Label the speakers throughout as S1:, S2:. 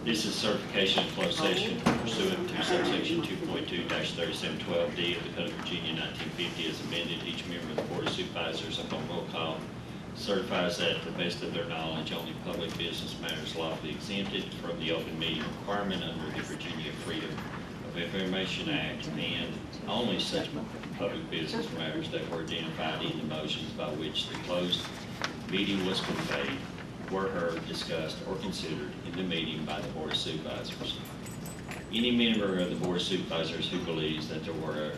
S1: This is certification in closed session pursuant to subsection 2.2-3712D of the Code of Virginia 1950 as amended. Each member of the Board of Supervisors upon roll call certifies that to the best of their knowledge, only public business matters lawfully exempted from the open meeting requirement under the Virginia Freedom of Information Act, and only such public business matters that were identified in the motions by which the closed meeting was conveyed were heard, discussed, or considered in the meeting by the Board of Supervisors. Any member of the Board of Supervisors who believes that there were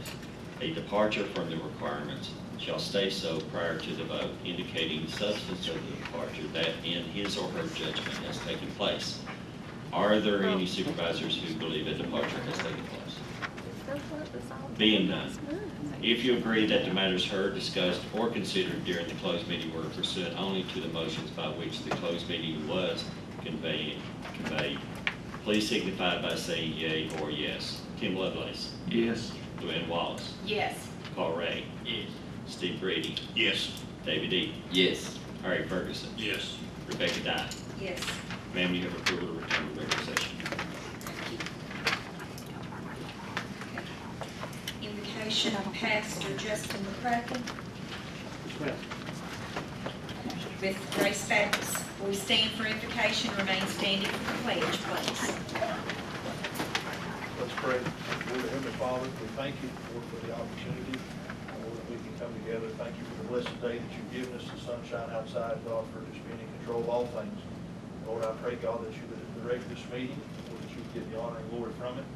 S1: a departure from the requirements shall state so prior to the vote, indicating the substance of the departure that in his or her judgment has taken place. Are there any supervisors who believe a departure has taken place? Being none, if you agree that the matters heard, discussed, or considered during the closed meeting were pursuant only to the motions by which the closed meeting was conveyed, please signify by saying yea or yes. Tim Lovelace.
S2: Yes.
S1: Luann Wallace.
S3: Yes.
S1: Paul Ray.
S2: Yes.
S1: Steve Brady.
S2: Yes.
S1: David E.
S2: Yes.
S1: Harry Ferguson.
S2: Yes.
S1: Rebecca Dye.
S3: Yes.
S1: Ma'am, you have approval to return to regular session.
S3: Invocation of Pastor Justin McCracken. With respect, we stand for invocation, remain standing for the pledge, please.
S4: Let's pray. Lord, Heavenly Father, we thank you for the opportunity, Lord, that we can come together. Thank you for the blessed day that you've given us, the sunshine outside, God, for just being in control of all things. Lord, I pray, God, that you would direct this meeting, Lord, that you would get the honor and glory from it.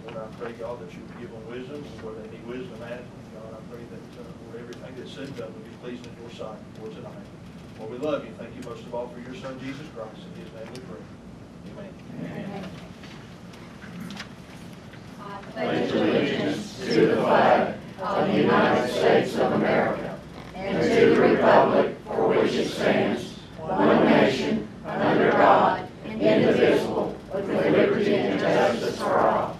S4: And Lord, I pray, God, that you would give them wisdom, where they need wisdom at. God, I pray that, Lord, everything that's said and done will be pleasing in your sight, Lord, tonight. Lord, we love you. Thank you most of all for your Son, Jesus Christ. In his name we pray. Amen.
S3: Amen.
S5: Pledge allegiance to the flag of the United States of America and to the republic for which it stands, one nation, under God, indivisible, with liberty and justice for all.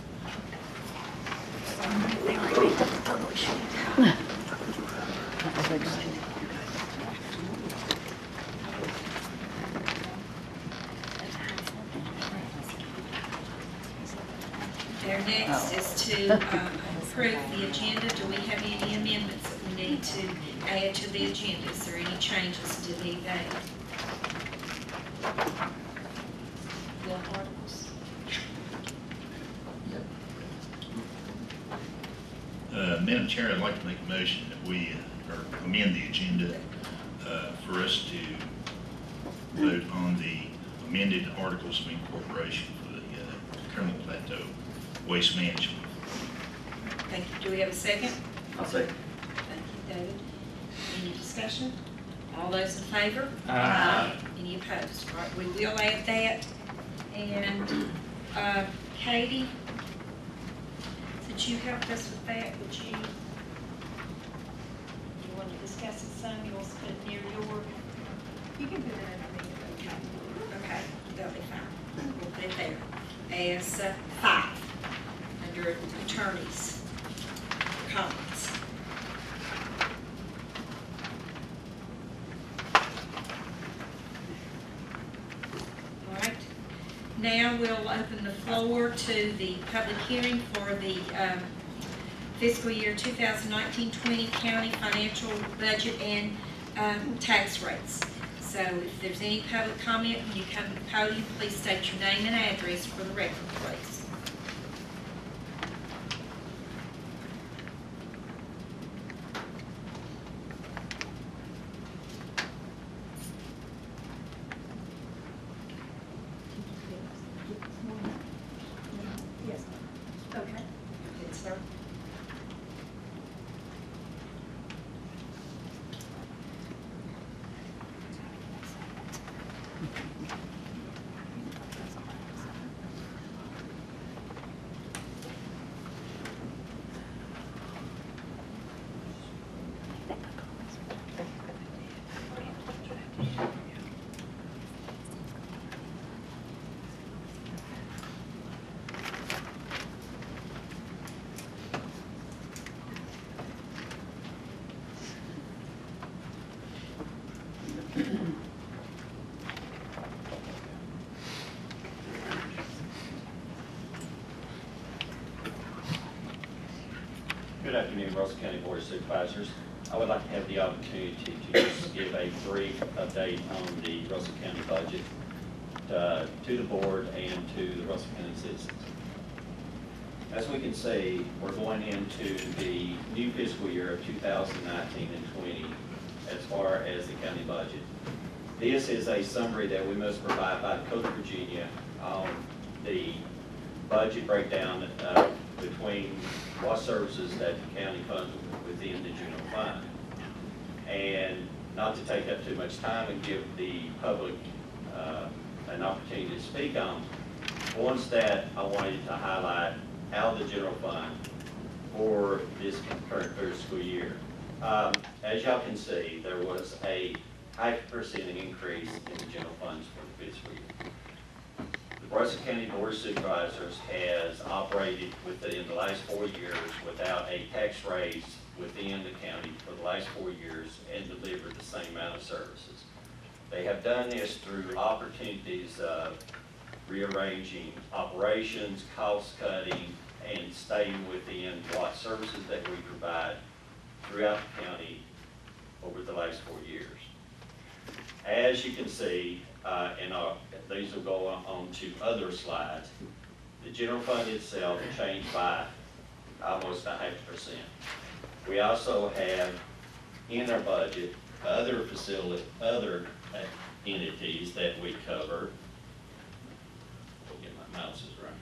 S3: Our next is to approve the agenda. Do we have any amendments that we need to add to the agenda? Is there any changes to the day? Bill articles?
S2: Madam Chair, I'd like to make a motion that we amend the agenda for us to vote on the amended articles of incorporation for the Criminal Plateau Waste Management.
S3: Thank you. Do we have a second?
S2: I'll second.
S3: Thank you, David. Any discussion? All those in favor?
S2: Aye.
S3: Any opposed? All right, we will add that. And Katie, since you helped us with that, would you want to discuss it some? You want to put it near your?
S6: You can put it in.
S3: Okay, that'll be fine. We'll put it there as 5 under attorney's comments. All right. Now we'll open the floor to the public hearing for the fiscal year 2019-20 county financial budget and tax rates. So if there's any public comment, when you come to the podium, please state your name and address for the record, please.
S6: Yes. Okay.
S3: Yes, sir.
S1: Good afternoon, Russell County Board of Supervisors. I would like to have the opportunity to just give a brief update on the Russell County budget to the board and to the Russell County citizens. As we can see, we're going into the new fiscal year of 2019 and 20 as far as the county budget. This is a summary that we must provide by the Code of Virginia on the budget breakdown between what services that the county funds within the general fund. And not to take up too much time and give the public an opportunity to speak on, once that I wanted to highlight how the general fund for this current fiscal year. As y'all can see, there was a 0.5% increase in the general funds for the fiscal year. The Russell County Board of Supervisors has operated within the last 4 years without a tax raise within the county for the last 4 years and delivered the same amount of services. They have done this through opportunities of rearranging operations, cost cutting, and staying within what services that we provide throughout the county over the last 4 years. As you can see, and these will go on to other slides, the general fund itself changed by almost 0.5%. We also have in our budget other entities that we cover. I'll get my mouses right.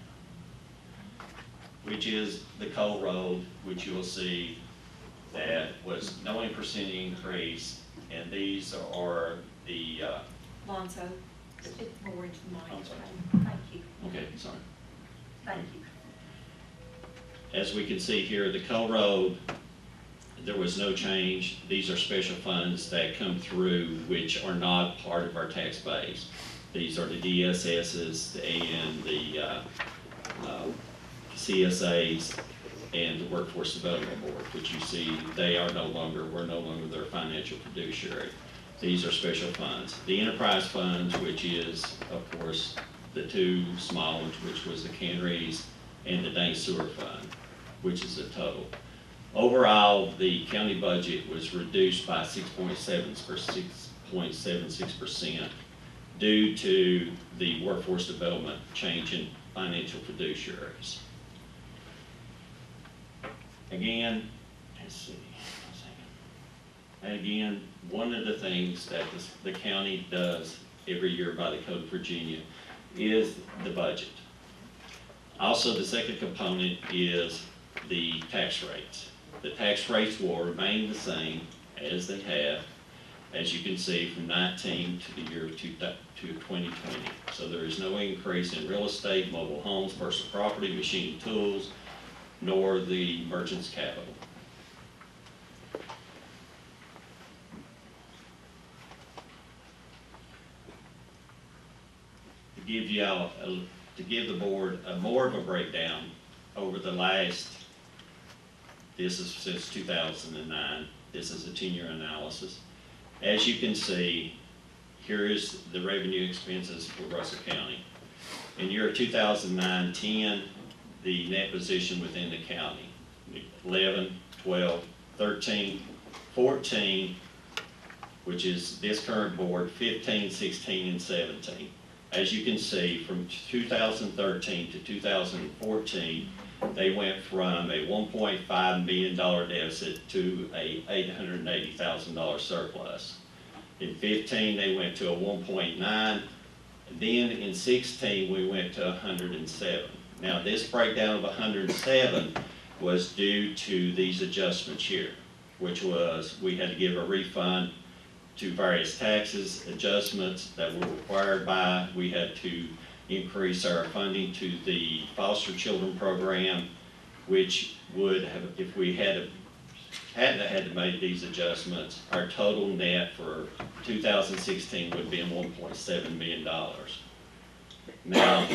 S1: Which is the Coal Road, which you'll see that was 90% increase, and these are the
S3: Lonzo, speak more into the mic.
S1: I'm sorry.
S3: Thank you.
S1: Okay, sorry.
S3: Thank you.
S1: As we can see here, the Coal Road, there was no change. These are special funds that come through which are not part of our tax base. These are the DSSs and the CSAs and the Workforce Development Board, which you see we're no longer their financial fiduciary. These are special funds. The enterprise funds, which is, of course, the two small ones, which was the Canreys and the Dane Sewer Fund, which is a total. Overall, the county budget was reduced by 6.76% due to the workforce development change in financial fiduciaries. Again, let's see. And again, one of the things that the county does every year by the Code of Virginia is the budget. Also, the second component is the tax rates. The tax rates will remain the same as they have, as you can see, from 19 to the year 2020. So there is no increase in real estate, mobile homes, personal property, machine and tools, nor the merchant's capital. To give the board more of a breakdown over the last, this is since 2009, this is a 10-year analysis. As you can see, here is the revenue expenses for Russell County. In year 2009-10, the net position within the county, 11, 12, 13, 14, which is this current board, 15, 16, and 17. As you can see, from 2013 to 2014, they went from a $1.5 million deficit to a $880,000 surplus. In 15, they went to a 1.9. Then in 16, we went to 107. Now, this breakdown of 107 was due to these adjustments here, which was we had to give a refund to various taxes, adjustments that were required by. We had to increase our funding to the foster children program, which would have, if we hadn't had to make these adjustments, our total net for 2016 would be $1.7 million. Now,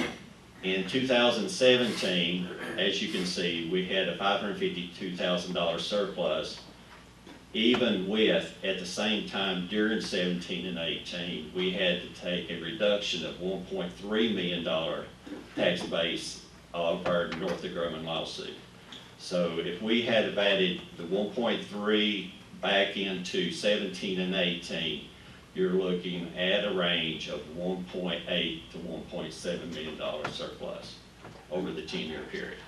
S1: in 2017, as you can see, we had a $552,000 surplus. Even with, at the same time during 17 and 18, we had to take a reduction of $1.3 million tax base of our Northrop Grumman lawsuit. So if we had have added the 1.3 back into 17 and 18, you're looking at a range of 1.8 to 1.7 million dollar surplus over the 10-year period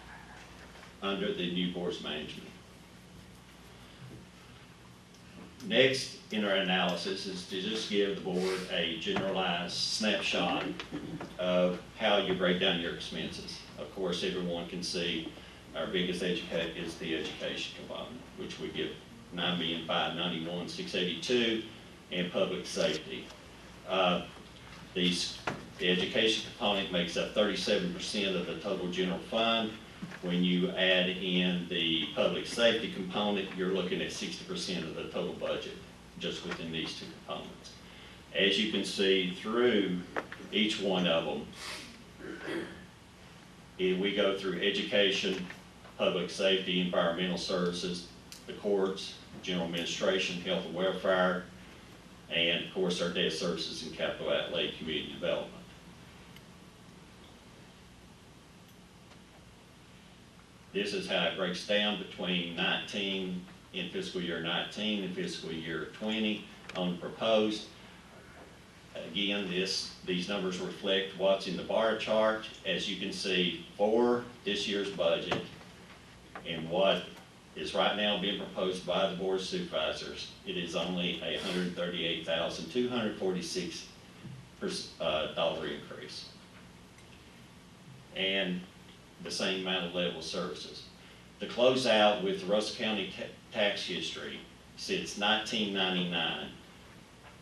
S1: under the new board's management. Next in our analysis is to just give the board a generalized snapshot of how you break down your expenses. Of course, everyone can see our biggest is the education component, which we give $9,591,682, and public safety. The education component makes up 37% of the total general fund. When you add in the public safety component, you're looking at 60% of the total budget, just within these two components. As you can see through each one of them, we go through education, public safety, environmental services, the courts, general administration, health and welfare, and of course our debt services and capital outlay community development. This is how it breaks down between 19 in fiscal year 19 and fiscal year 20 on the proposed. Again, these numbers reflect what's in the bar chart. As you can see, for this year's budget and what is right now being proposed by the Board of Supervisors, it is only a $138,246 dollar increase. And the same amount of level of services. To close out with the Russell County tax history, since 1999,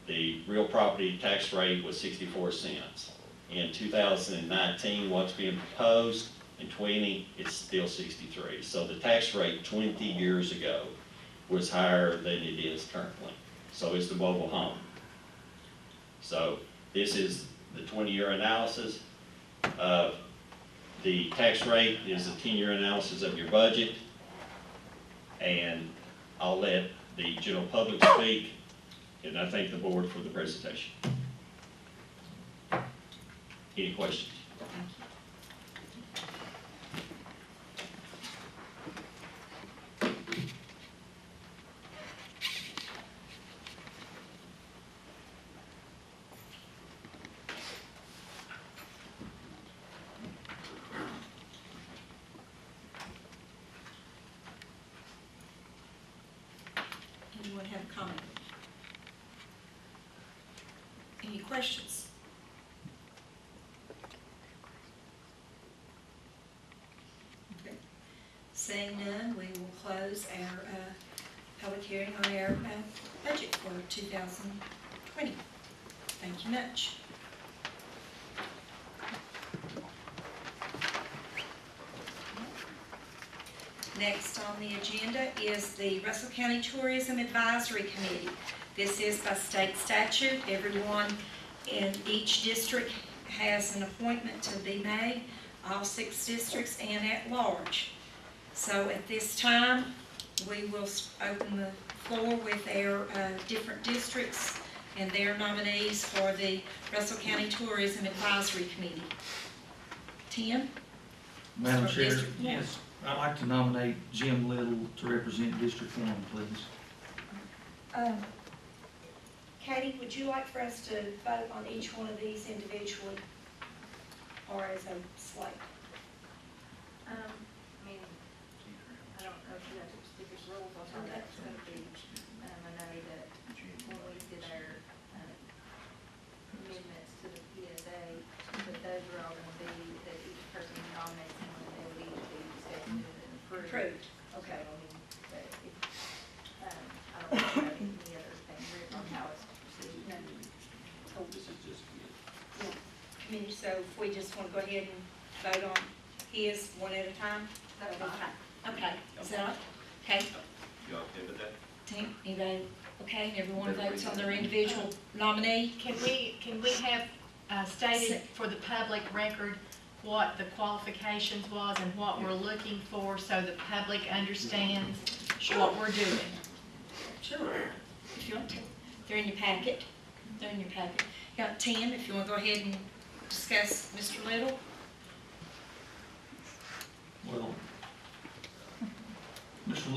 S1: the real property tax rate was 64 cents. In 2019, what's being proposed, in 20, it's still 63. So the tax rate 20 years ago was higher than it is currently. So is the mobile home. So this is the 20-year analysis of the tax rate is a 10-year analysis of your budget, and I'll let the general public speak, and I thank the board for the presentation. Any questions?
S3: Anyone have a comment? Any questions? Okay. Seeing none, we will close our public hearing on our budget for 2020. Thank you much. Next on the agenda is the Russell County Tourism Advisory Committee. This is by state statute. Everyone in each district has an appointment to be made, all 6 districts and at large. So at this time, we will open the floor with our different districts and their nominees for the Russell County Tourism Advisory Committee. Tim?
S7: Madam Chair,
S3: District one.
S7: yes, I'd like to nominate Jim Little to represent District 1, please.
S3: Katie, would you like for us to vote on each one of these individually or as a slate?
S6: I mean, I don't know if you have specific rules on how that's going to be. I know that when we did our amendments to the PSA, but those are all going to be that each person nominates someone, and they would each be accepted and approved.
S3: Approved,
S6: So,
S3: okay.
S6: I mean, but if, I don't know about any other thing written on how it's proceeded.
S3: Committee, so if we just want to go ahead and vote on his one at a time?
S6: That's fine.
S3: Okay, is that, okay?
S1: You okay with that?
S3: Tim, anybody, okay, and everyone votes on their individual nominee?
S8: Can we have stated for the public record what the qualifications was and what we're looking for so the public understands what we're doing?
S3: Sure. If you want to. They're in your packet. They're in your packet. You got Tim, if you want to go ahead and discuss Mr. Little.
S7: Well,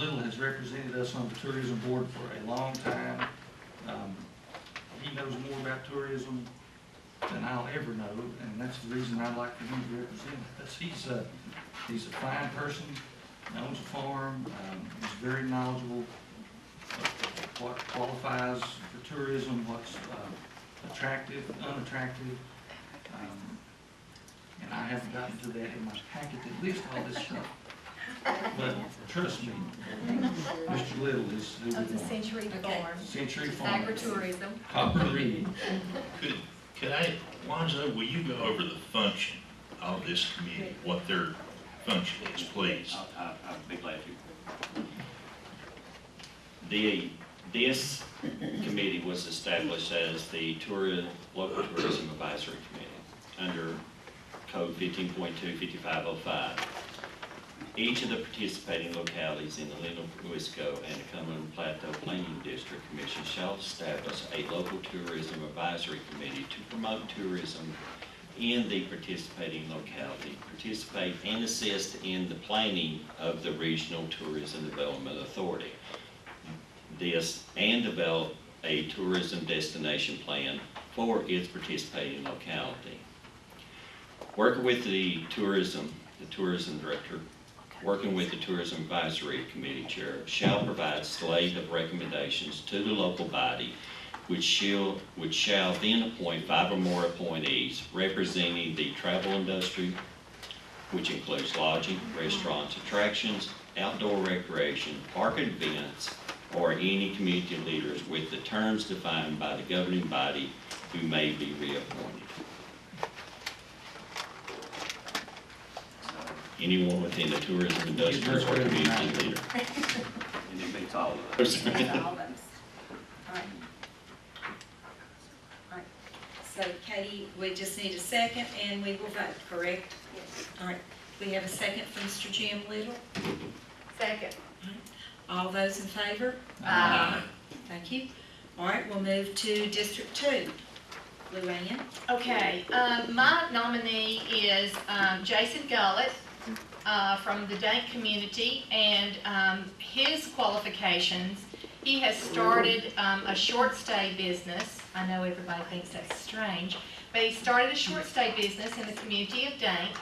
S7: Little has represented us on the tourism board for a long time. He knows more about tourism than I'll ever know, and that's the reason I like for him to represent us. He's a fine person, owns a farm, he's very knowledgeable of what qualifies for tourism, what's attractive, unattractive. And I haven't gotten to that in my packet that lists all this stuff. But trust me, Mr. Little is who we
S8: Of the
S7: want.
S8: Century Farm,
S7: Century Farm.
S8: agritourism.
S7: Coppery.
S2: Could I, Lonzo, will you go over the function of this committee, what their function is, please?
S1: I'll be glad to. This committee was established as the Local Tourism Advisory Committee under Code 15.2, 5505. Each of the participating localities in the Leno-Wisco and the Cumberland Plateau Planning District Commission shall establish a local tourism advisory committee to promote tourism in the participating locality, participate and assist in the planning of the Regional Tourism Development Authority. And develop a tourism destination plan for its participating locality. Working with the tourism director, working with the Tourism Advisory Committee Chair, shall provide slate of recommendations to the local body, which shall then appoint 5 or more appointees representing the travel industry, which includes lodging, restaurants, attractions, outdoor recreation, park events, or any community leaders with the terms defined by the governing body who may be reappointed. Anyone within the tourism industry or community leader. And it meets all of those.
S3: All those. All right. All right. So Katie, we just need a second and we will vote, correct?
S6: Yes.
S3: All right. We have a second from Mr. Jim Little.
S8: Second.
S3: All those in favor?
S8: Aye.
S3: Thank you. All right, we'll move to District 2. Luann?
S8: Okay, my nominee is Jason Gullett from the Dank community, and his qualifications, he has started a short stay business. I know everybody thinks that's strange, but he started a short stay business in the community of Dank,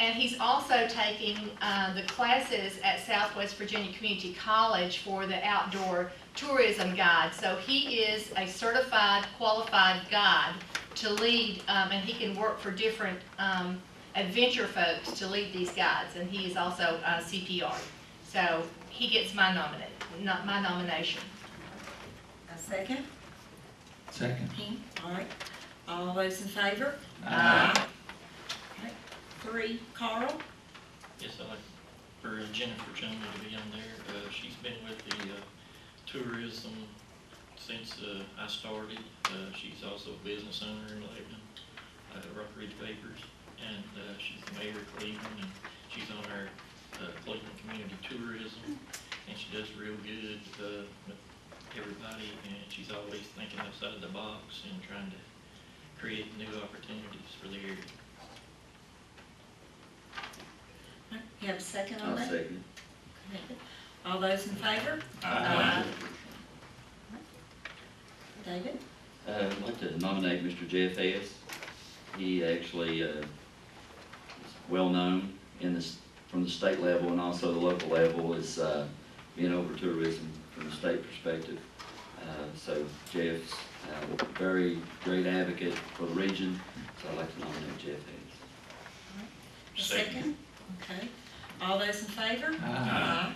S8: and he's also taking the classes at Southwest Virginia Community College for the outdoor tourism guide. So he is a certified, qualified guide to lead, and he can work for different adventure folks to lead these guides, and he is also a CPR. So he gets my nomination.
S3: A second?
S7: Second.
S3: All right. All those in favor?
S7: Aye.
S3: Okay. 3, Carl?
S9: Yes, I'd like for Jennifer June to be on there. She's been with the tourism since I started. She's also a business owner in Lebanon, Rock Ridge Bakers, and she's the mayor of Cleveland, and she's on our Cleveland Community Tourism, and she does real good with everybody, and she's always thinking outside the box and trying to create new opportunities for the area.
S3: You have a second on
S1: I'll
S3: that?
S1: second.
S3: Okay. All those in favor?
S2: Aye.
S3: David?
S10: I'd like to nominate Mr. Jeff Hess. He actually is well-known from the state level and also the local level as being over tourism from the state perspective. So Jeff's a very great advocate for the region, so I'd like to nominate Jeff Hess.
S3: A
S2: Second.
S3: Okay. All those in favor?
S7: Aye.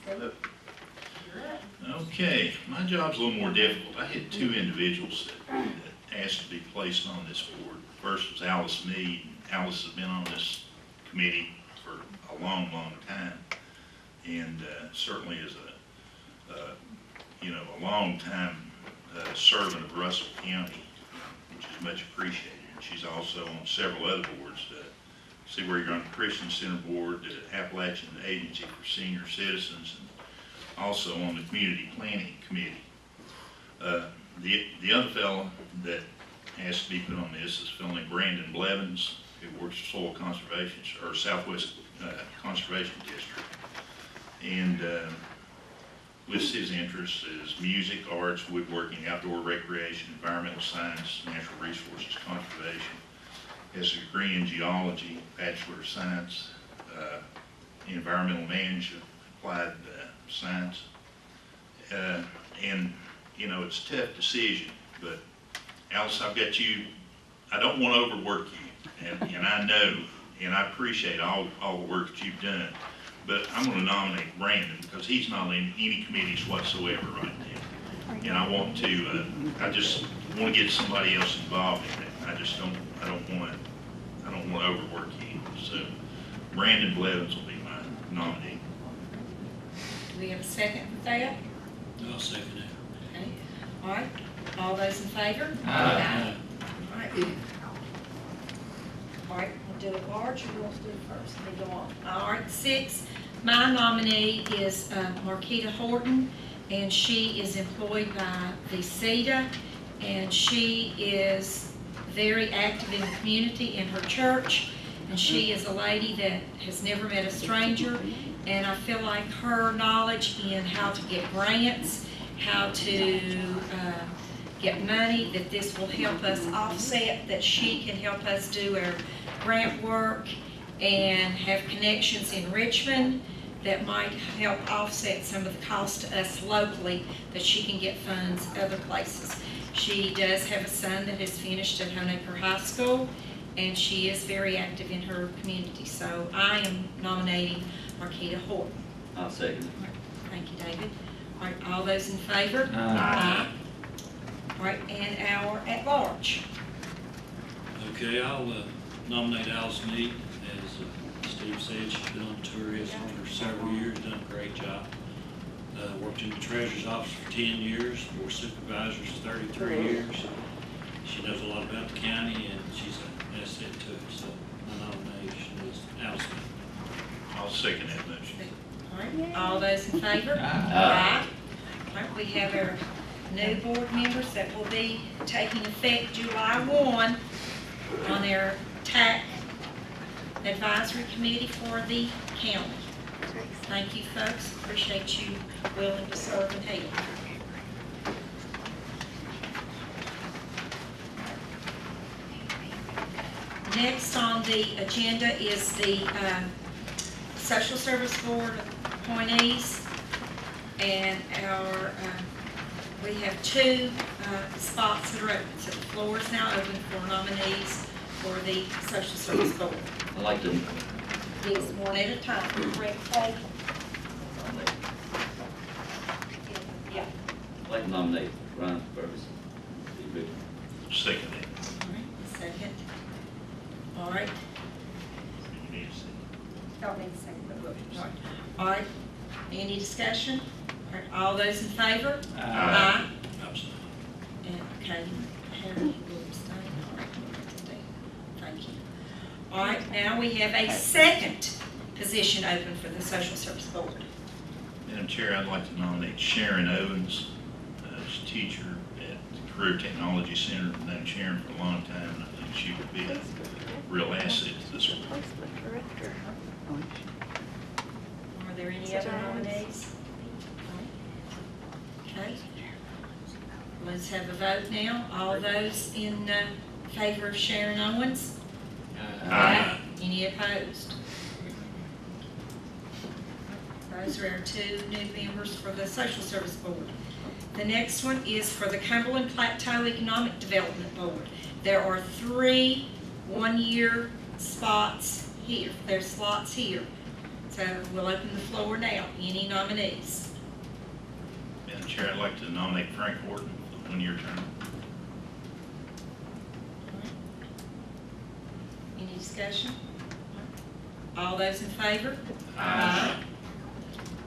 S3: Steve? You're up.
S2: Okay, my job's a little more difficult. I had 2 individuals that asked to be placed on this board. First was Alice Mead. Alice has been on this committee for a long, long time, and certainly is a long time servant of Russell County, which is much appreciated. And she's also on several other boards. See where you're on the Christian Center Board, the Appalachian Agency for Senior Citizens, and also on the Community Planning Committee. The other fellow that has to be put on this is a fellow named Brandon Blevins, who works for Soil Conservation, or Southwest Conservation District. and lists his interests as music, arts, woodworking, outdoor recreation, environmental science, natural resources, conservation. Has a degree in geology, Bachelor of Science, environmental management, applied science. And, you know, it's a tough decision, but Alice, I've got you, I don't want to overwork you, and I know, and I appreciate all the work that you've done, but I'm going to nominate Brandon because he's not in any committees whatsoever right now. And I want to, I just want to get somebody else involved in it. I don't want to overwork you. So Brandon Blevins will be my nominee.
S3: Do we have a second for that?
S9: I'll second it.
S3: Okay, all right, all those in favor?
S9: Aye.
S3: All right. All right, we'll do it large, or you want to do it first? Let me go on. All right, 6, my nominee is Marquita Horton, and she is employed by VCETA, and she is very active in the community in her church, and she is a lady that has never met a stranger, and I feel like her knowledge in how to get grants, how to get money, that this will help us offset, that she can help us do our grant work and have connections in Richmond that might help offset some of the cost to us locally, that she can get funds other places. She does have a son that has finished at Honecker High School, and she is very active in her community. So I am nominating Marquita Horton.
S10: I'll second.
S3: Thank you, David. All right, all those in favor?
S10: Aye.
S3: All right, and our at-large.
S9: Okay, I'll nominate Alice Mead. As Steve said, she's been on tourism for several years, done a great job. Worked in the treasurer's office for 10 years, board supervisors 33 years. She knows a lot about the county, and she's an asset to it, so my nomination is Alice Mead.
S2: I'll second that motion.
S3: All right, all those in favor?
S10: Aye.
S3: All right, we have our new board members that will be taking effect July 1 on their TAC advisory committee for the county. Thank you, folks. Appreciate you willing to serve and help. Next on the agenda is the Social Service Board appointees, and our we have 2 spots that are open. So the floor is now open for nominees for the Social Service Board.
S10: I'd like to,
S3: Yes, one at a time. Correct, Kay? Yeah.
S10: I'd like to nominate Ryan Ferguson.
S2: Second it.
S3: All right, second. All right.
S2: You need to see.
S3: Don't need a second, but we'll. All right. Any discussion? All right, all those in favor? Aye.
S9: Absolutely.
S3: And, okay, Harry will abstain. All right, we'll abstain. Thank you. All right, now we have a second position open for the Social Service Board.
S2: Madam Chair, I'd like to nominate Sharon Owens, as teacher at the Career Technology Center. I've known Sharon for a long time, and I think she would be a real asset to this one.
S3: Are there any other nominees? Okay. Let's have a vote now. All those in favor of Sharon Owens?
S2: Aye.
S3: Any opposed? Those are our 2 new members for the Social Service Board. The next one is for the Cumberland Plateau Economic Development Board. There are 3 one-year spots here. There's slots here. So we'll open the floor now. Any nominees?
S2: Madam Chair, I'd like to nominate Frank Horton for the 1-year term.
S3: Any discussion? All those in favor?
S2: Aye.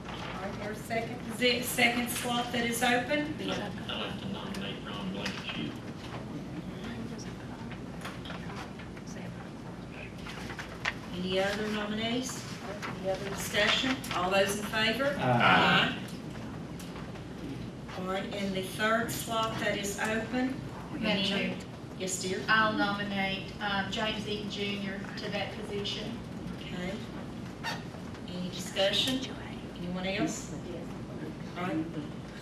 S3: All right, there's second slot that is open.
S9: I'd like to nominate Ron Blankenship.
S3: Any other nominees? Any other discussion? All those in favor?
S2: Aye.
S3: All right, and the third slot that is open?
S8: Madam Chair,
S3: Yes, dear?
S8: I'll nominate James Eaton Jr. to that position.
S3: Okay. Any discussion? Anyone else? All right.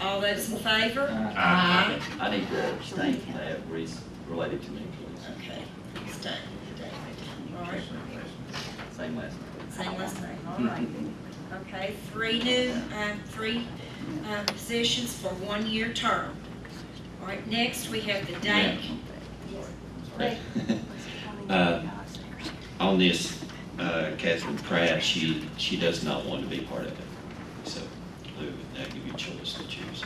S3: All those in favor?
S10: I need to abstain from that, related to me, please.
S3: Okay. Stay, David. All right.
S10: Same last name.
S3: Same last name, all right. Okay, three positions for 1-year term. All right, next we have the Dank.
S1: On this, Catherine Pratt, she does not want to be part of it. So, Lou, that give you a choice to choose.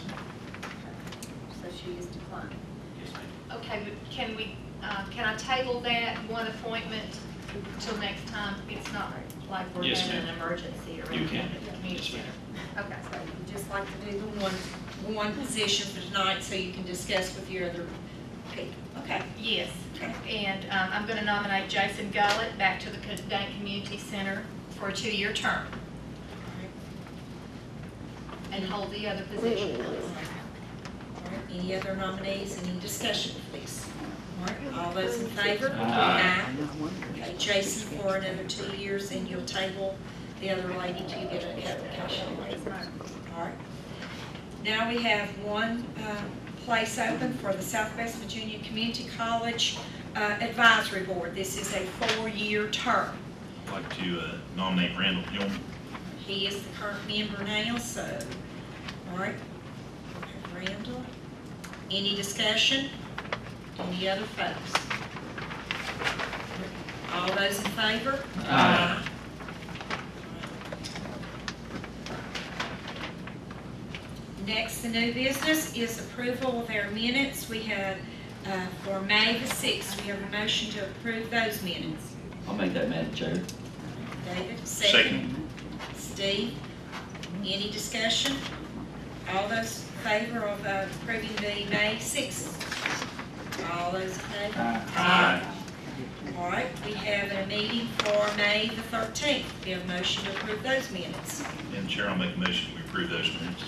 S6: So she is declined.
S1: Yes, ma'am.
S8: Okay, but can I table that one appointment till next time? It's not like we're
S1: Yes,
S8: having an
S1: ma'am.
S8: emergency or
S1: You
S8: anything.
S1: can.
S8: at the community
S1: Yes, ma'am.
S8: center. Okay.
S3: So you'd just like to do the one position for tonight so you can discuss with your other people. Okay.
S8: Yes,
S3: Okay.
S8: and I'm going to nominate Jason Gullett back to the Dane Community Center for a 2-year term and hold the other position, please.
S3: All right, any other nominees, any discussion, please? All right, all those in favor?
S10: Aye.
S3: Okay, Jason for another 2 years, and you'll table the other lady till you get an application. All right. Now we have one place open for the Southwest Virginia Community College Advisory Board. This is a 4-year term.
S2: I'd like to nominate Randall Hill.
S3: He is the current member now, so, all right. Randall, any discussion? Any other folks? All those in favor?
S10: Aye.
S3: Next, the new business is approval of our minutes. We have, for May the 6th, we have a motion to approve those minutes.
S10: I'll make that, Madam Chair.
S3: David,
S2: Second.
S3: Steve, any discussion? All those in favor of approving the May 6th? All those in favor?
S10: Aye.
S3: All right, we have a meeting for May the 13th. We have a motion to approve those minutes.
S2: Madam Chair, I'll make a motion to approve those minutes.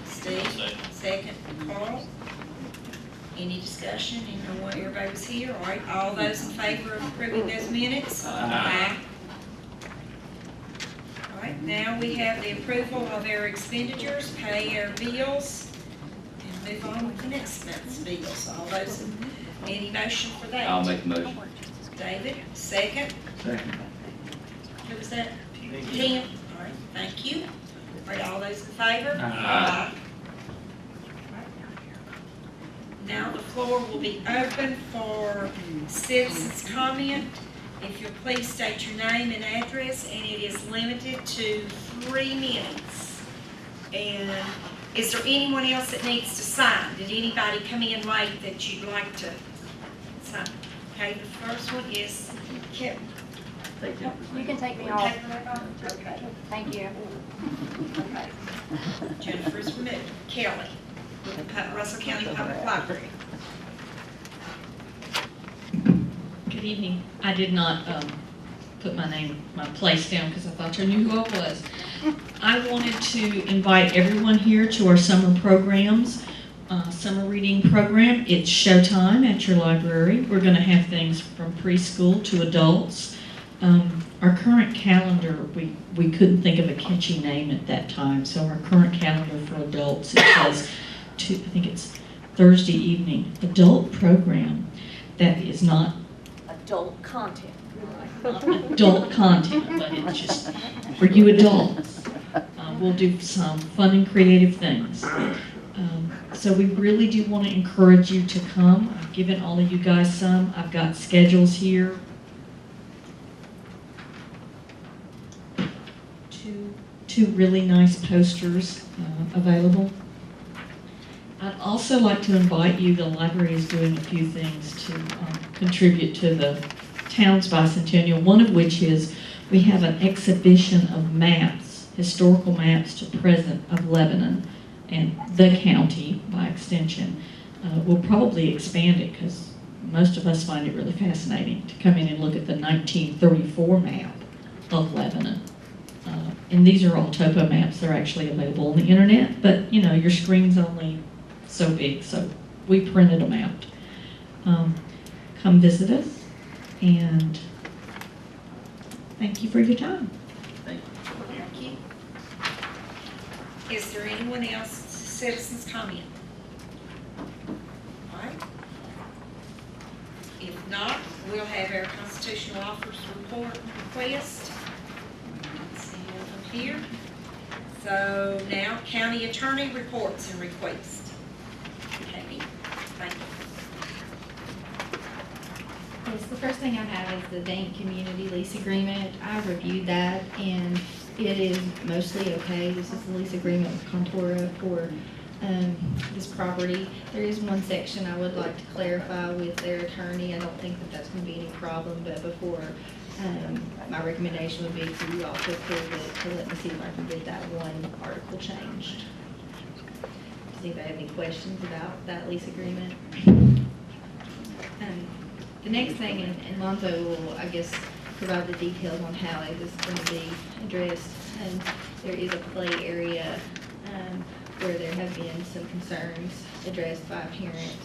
S3: Steve,
S9: Second.
S3: second. Carl, any discussion? You know what, everybody was here. All right, all those in favor of approving those minutes?
S10: Aye.
S3: All right, now we have the approval of our expenditures, pay our bills, and move on with the next month's bills. All those, any motion for that?
S10: I'll make the motion.
S3: David, second.
S7: Second.
S3: Who was that? Tim. All right, thank you. All right, all those in favor?
S10: Aye.
S3: Now the floor will be open for citizens' comment. If you'll please state your name and address, and it is limited to 3 minutes. And is there anyone else that needs to sign? Did anybody come in late that you'd like to sign? Okay, the first one is Kim.
S10: Take it.
S6: You can take me off.
S3: Okay.
S6: Thank you.
S3: Okay. Jennifer's removed. Kelly, Russell County Public Library.
S11: Good evening. I did not put my place down because I thought you knew who I was. I wanted to invite everyone here to our summer programs, summer reading program. It's showtime at your library. We're going to have things from preschool to adults. Our current calendar, we couldn't think of a catchy name at that time, so our current calendar for adults, it says, I think it's Thursday evening, adult program that is not
S6: Adult content.
S11: adult content, but it's just for you adults. We'll do some fun and creative things. So we really do want to encourage you to come. I've given all of you guys some. I've got schedules here. Two really nice posters available. I'd also like to invite you, the library is doing a few things to contribute to the town's bicentennial, one of which is we have an exhibition of maps, historical maps to present of Lebanon and the county by extension. We'll probably expand it because most of us find it really fascinating to come in and look at the 1934 map of Lebanon. And these are all topo maps. They're actually available on the internet, but you know, your screen's only so big, so we printed them out. Come visit us, and thank you for your time.
S10: Thank you.
S3: Thank you. Is there anyone else, citizens comment? All right. If not, we'll have our constitutional officers report request. See them here. So now, county attorney reports and requests. Okay, thank you.
S6: Yes, the first thing I have is the Dane Community Lease Agreement. I reviewed that and it is mostly okay. This is the lease agreement with Contora for this property. There is one section I would like to clarify with their attorney. I don't think that that's going to be any problem, but before, my recommendation would be for you all to approve it, to let me see if I can get that one article changed. Does anybody have any questions about that lease agreement? The next thing, and Lonzo will, I guess, provide the details on how it is going to be addressed. There is a play area where there have been some concerns addressed by a parent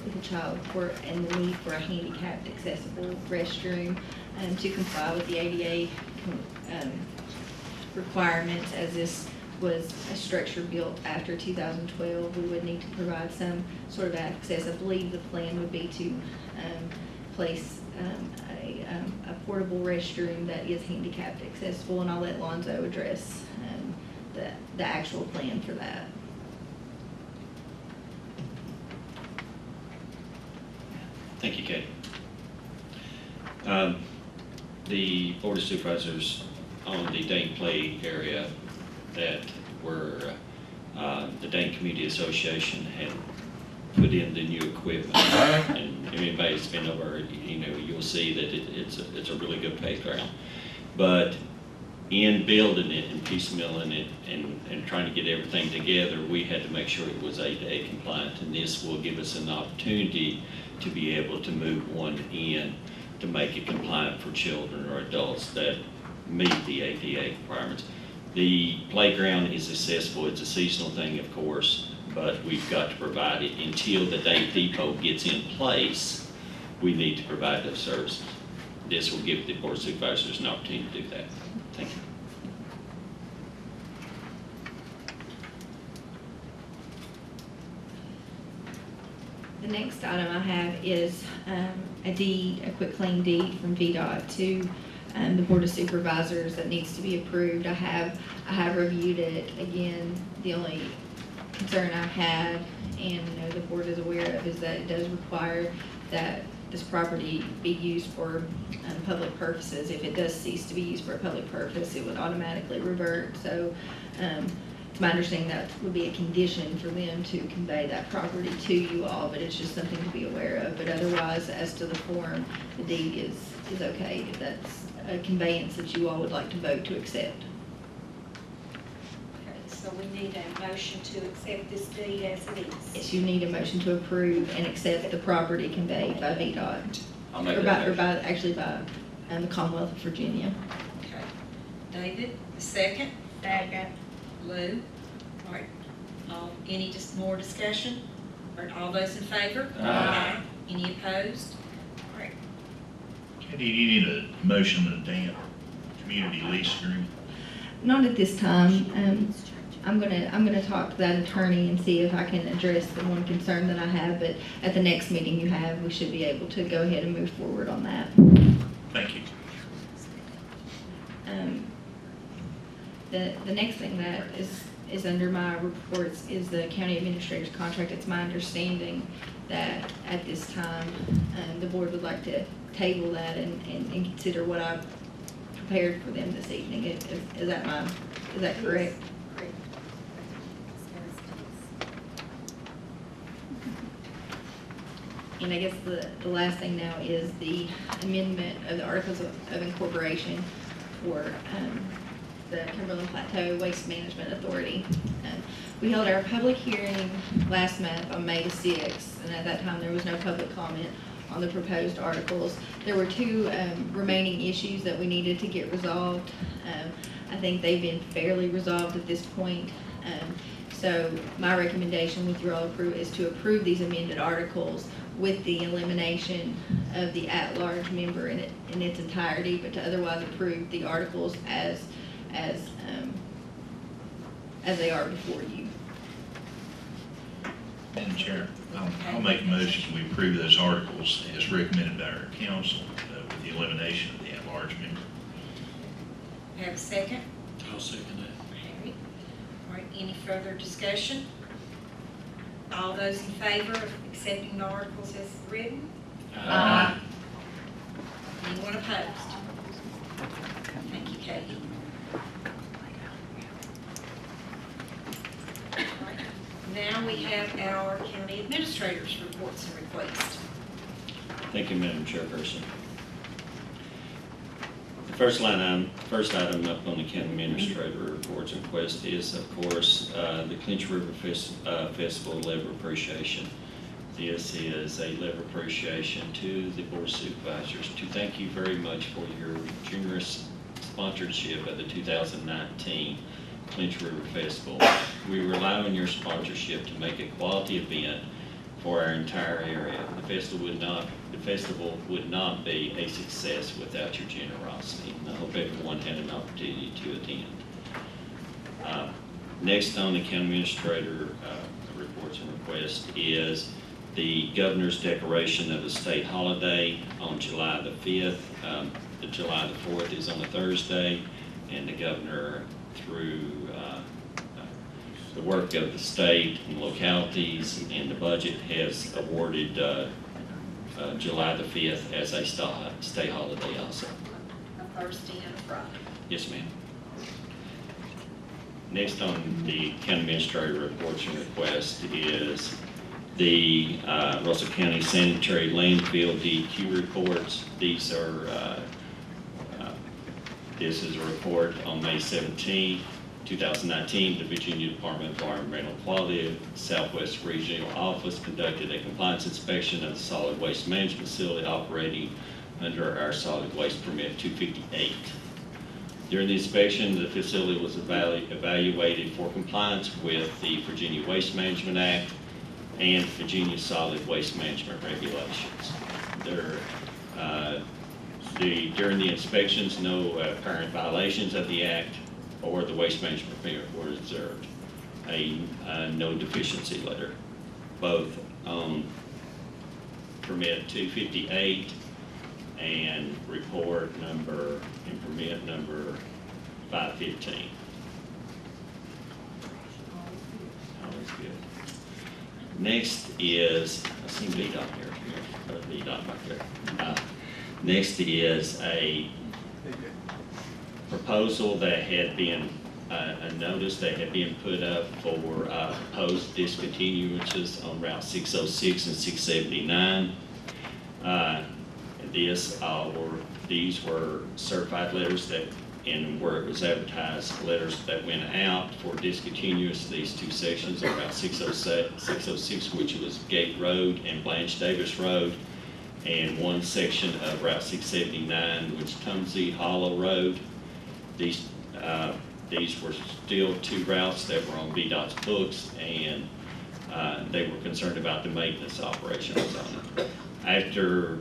S6: with a child and the need for a handicapped accessible restroom to comply with the ADA requirements. As this was a structure built after 2012, we would need to provide some sort of access. I believe the plan would be to place a portable restroom that is handicapped accessible, and I'll let Lonzo address the actual plan for that.
S1: Thank you, Katie. The Board of Supervisors on the Dane Play area that were, the Dane Community Association had put in the new equipment. And if anybody's been over, you'll see that it's a really good playground. But in building it and piecemealing it and trying to get everything together, we had to make sure it was ADA compliant, and this will give us an opportunity to be able to move one in to make it compliant for children or adults that meet the ADA requirements. The playground is accessible. It's a seasonal thing, of course, but we've got to provide it until the Dane Depot gets in place. We need to provide those services. This will give the Board of Supervisors an opportunity to do that. Thank you.
S6: The next item I have is a quitclaim deed from VDOT to the Board of Supervisors that needs to be approved. I have reviewed it. Again, the only concern I've had, and the board is aware of, is that it does require that this property be used for public purposes. If it does cease to be used for a public purpose, it would automatically revert. So it's my understanding that would be a condition for them to convey that property to you all, but it's just something to be aware of. But otherwise, as to the form, the deed is okay if that's a conveyance that you all would like to vote to accept.
S3: Okay, so we need a motion to accept this deed as it is.
S6: Yes, you need a motion to approve and accept the property conveyed by VDOT.
S10: I'll make
S6: Or
S10: that
S6: by,
S10: motion.
S6: by the Commonwealth of Virginia.
S3: Okay. David, the second?
S8: Second.
S3: Lou? All right. Any more discussion? Or all those in favor?
S7: Aye.
S3: Any opposed? All right.
S2: Katie, do you need a motion on the Dane Community Lease Agreement?
S6: Not at this time. I'm gonna talk to that attorney and see if I can address the one concern that I have, but at the next meeting you have, we should be able to go ahead and move forward on that.
S2: Thank you.
S6: The next thing that is under my reports is the county administrator's contract. It's my understanding that at this time, the board would like to table that and consider what I've prepared for them this evening. Is that correct?
S3: Correct.
S6: And I guess the last thing now is the amendment of the Articles of Incorporation for the Cumberland Plateau Waste Management Authority. We held our public hearing last month on May the 6th, and at that time there was no public comment on the proposed articles. There were two remaining issues that we needed to get resolved. I think they've been fairly resolved at this point. So my recommendation with your all approval is to approve these amended articles with the elimination of the at-large member in its entirety, but to otherwise approve the articles as as they are before you.
S2: Madam Chair, I'll make a motion, we approve those articles as recommended by our council with the elimination of the at-large member.
S3: Have a second?
S9: I'll second that.
S3: Harry. All right, any further discussion? All those in favor of accepting the articles as written?
S8: Aye.
S3: Anyone opposed? Thank you, Katie. All right, now we have our county administrators' reports and requests.
S1: Thank you, Madam Chairperson. The first item up on the county administrator reports and request is, of course, the Clinch River Festival Lever Appreciation. This is a lever appreciation to the Board of Supervisors to thank you very much for your generous sponsorship of the 2019 Clinch River Festival. We rely on your sponsorship to make a quality event for our entire area. The festival would not be a success without your generosity. And I hope everyone had an opportunity to attend. Next on the county administrator reports and requests is the governor's declaration of the state holiday on July the 5th. The July the 4th is on a Thursday, and the governor, through the work of the state and localities and the budget, has awarded July the 5th as a state holiday also.
S3: A Thursday and a Friday.
S1: Yes, ma'am. Next on the county administrator reports and request is the Russell County Sanitary Landfill DEQ reports. These are, this is a report on May 17, 2019. The Virginia Department of Environmental Quality Southwest Regional Office conducted a compliance inspection of the solid waste management facility operating under our solid waste permit 258. During the inspection, the facility was evaluated for compliance with the Virginia Waste Management Act and Virginia Solid Waste Management Regulations. During the inspections, no apparent violations of the Act or the Waste Management Permit were observed. A no deficiency letter, both permit 258 and report number and permit number 515. Always good. Next is, I see VDOT here, VDOT back there. Next is a proposal that had been, a notice that had been put up for proposed discontinuances on Route 606 and 679. These were certified letters that, and where it was advertised, letters that went out for discontinuance. These two sections of Route 606, which was Gate Road and Blanche Davis Road, and one section of Route 679, which is Tumsey Hollow Road. These were still two routes that were on VDOT's books, and they were concerned about the maintenance operations on it. After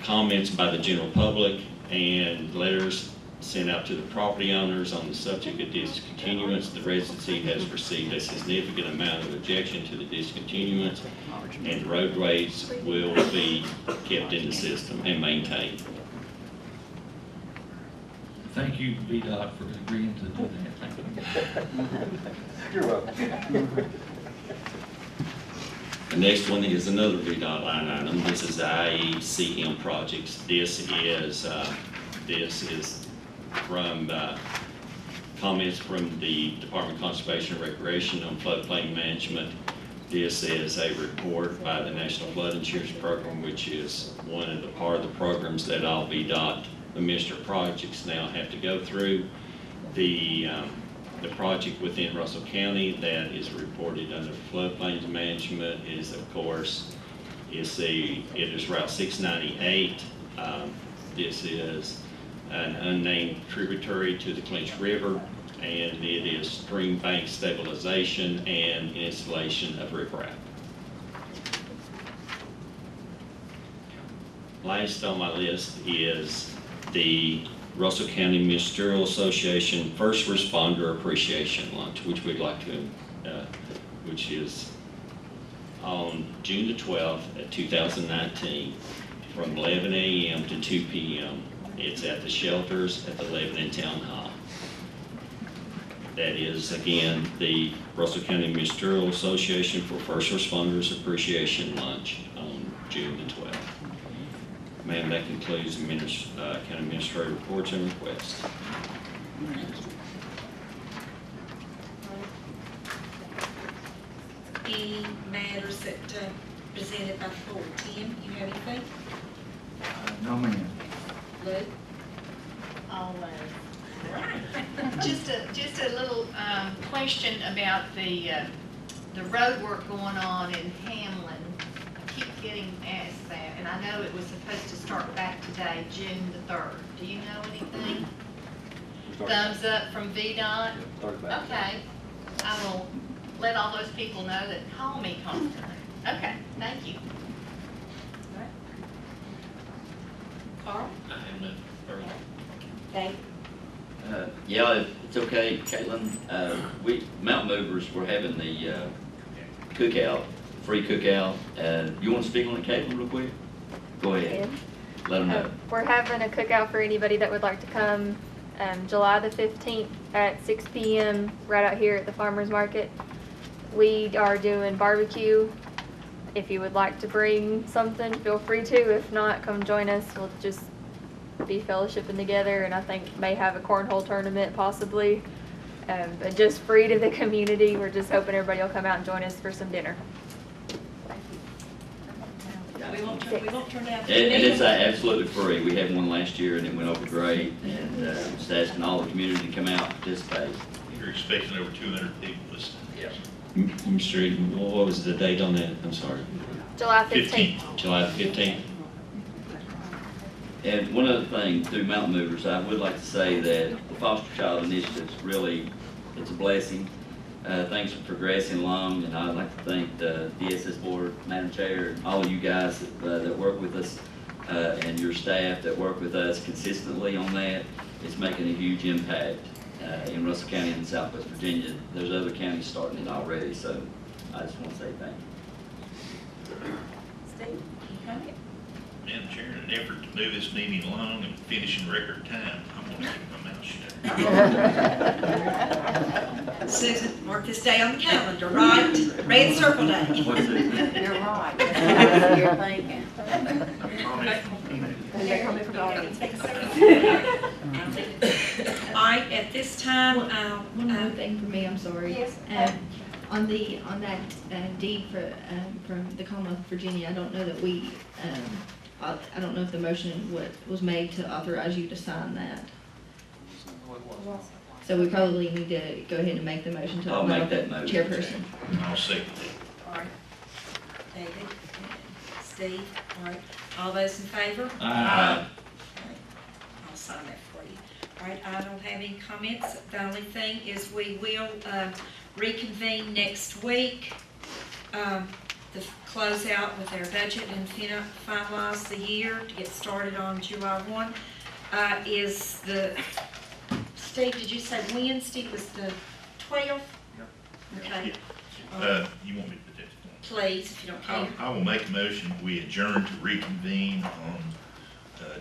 S1: comments by the general public and letters sent out to the property owners on the subject of discontinuance, the residency has received a significant amount of objection to the discontinuance, and roadways will be kept in the system and maintained.
S7: Thank you, VDOT, for agreeing to do that. Thank you.
S4: You're welcome.
S1: The next one is another VDOT line item. This is the IECM projects. This is from comments from the Department of Conservation and Recreation on floodplain management. This is a report by the National Flood Insurance Program, which is one of the part of the programs that all VDOT administered projects now have to go through. The project within Russell County that is reported under floodplains management is, of course, it is Route 698. This is an unnamed tributary to the Clinch River, and it is stream bank stabilization and installation of riprap. Last on my list is the Russell County Ministerial Association First Responder Appreciation Lunch, which we'd like to, which is on June the 12th at 2019 from 11 a.m. to 2 p.m. It's at the shelters at the Lebanon Town Hall. That is, again, the Russell County Ministerial Association for First Responders Appreciation Lunch on June the 12th. Ma'am, that concludes the county administrator reports and requests.
S3: Any matters that presented by the board? Tim, you have anything?
S7: No, ma'am.
S3: Lou?
S8: Always. Just a little question about the road work going on in Hamlin. I keep getting asked that, and I know it was supposed to start back today, June the 3rd. Do you know anything? Thumbs up from VDOT? Okay. I will let all those people know that call me constantly. Okay, thank you.
S3: Carl?
S9: I have no further.
S3: Dave?
S10: Yeah, if it's okay, Caitlin. Mountain Movers, we're having the cookout, free cookout. You want to speak on it, Caitlin, real quick? Go ahead. Let them know.
S12: We're having a cookout for anybody that would like to come July the 15th at 6 p.m. right out here at the Farmers Market. We are doing barbecue. If you would like to bring something, feel free to. If not, come join us. We'll just be fellowshipping together, and I think may have a cornhole tournament possibly. But just free to the community. We're just hoping everybody will come out and join us for some dinner.
S3: We won't turn down.
S10: And it's absolutely free. We had one last year and it went over great, and just asking all the community to come out and participate.
S2: You're expecting over 200 people listening.
S10: Yeah.
S1: Mr. Eden, what was the date on that? I'm sorry.
S12: July 15th.
S1: July the 15th?
S10: And one other thing, through Mountain Movers, I would like to say that the Foster Child Initiative is really, it's a blessing. Things are progressing along, and I'd like to thank the DSS Board, Madam Chair, and all of you guys that work with us, and your staff that work with us consistently on that. It's making a huge impact in Russell County and Southwest Virginia. There's other counties starting it already, so I just want to say thank you.
S3: Steve, you come here.
S2: Madam Chair, in an effort to move this meeting along and finish in record time, I'm going to keep my mouth shut.
S3: Susan, mark this day on the calendar, right? Red circle day.
S10: What's it?
S5: You're right. That's what you're thinking.
S3: All right, at this time,
S6: One more thing for me, I'm sorry.
S3: Yes.
S6: On that deed from the Commonwealth of Virginia, I don't know that we, I don't know if the motion was made to authorize you to sign that. So we probably need to go ahead and make the motion to
S10: I'll
S6: allow
S10: make
S6: the
S10: that motion.
S6: chairperson.
S2: I'll second it.
S3: all right. David, Steve, all right. All those in favor?
S7: Aye.
S3: I'll sign that for you. All right, I don't have any comments. The only thing is we will reconvene next week to close out with our budget and finalize the year to get started on July 1. Is the, Steve, did you say Wednesday was the 12th? Okay.
S2: You want me to put that?
S3: Please, if you don't care.
S2: I will make a motion, we adjourn to reconvene on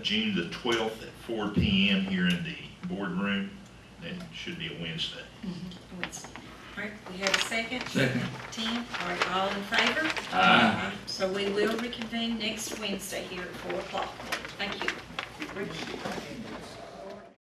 S2: June the 12th at 4 p.m. here in the boardroom. That should be a Wednesday.
S3: Wednesday. All right, we have a second?
S7: Second.
S3: Tim, all right, all in favor?
S7: Aye.
S3: So we will reconvene next Wednesday here at 4 o'clock. Thank you.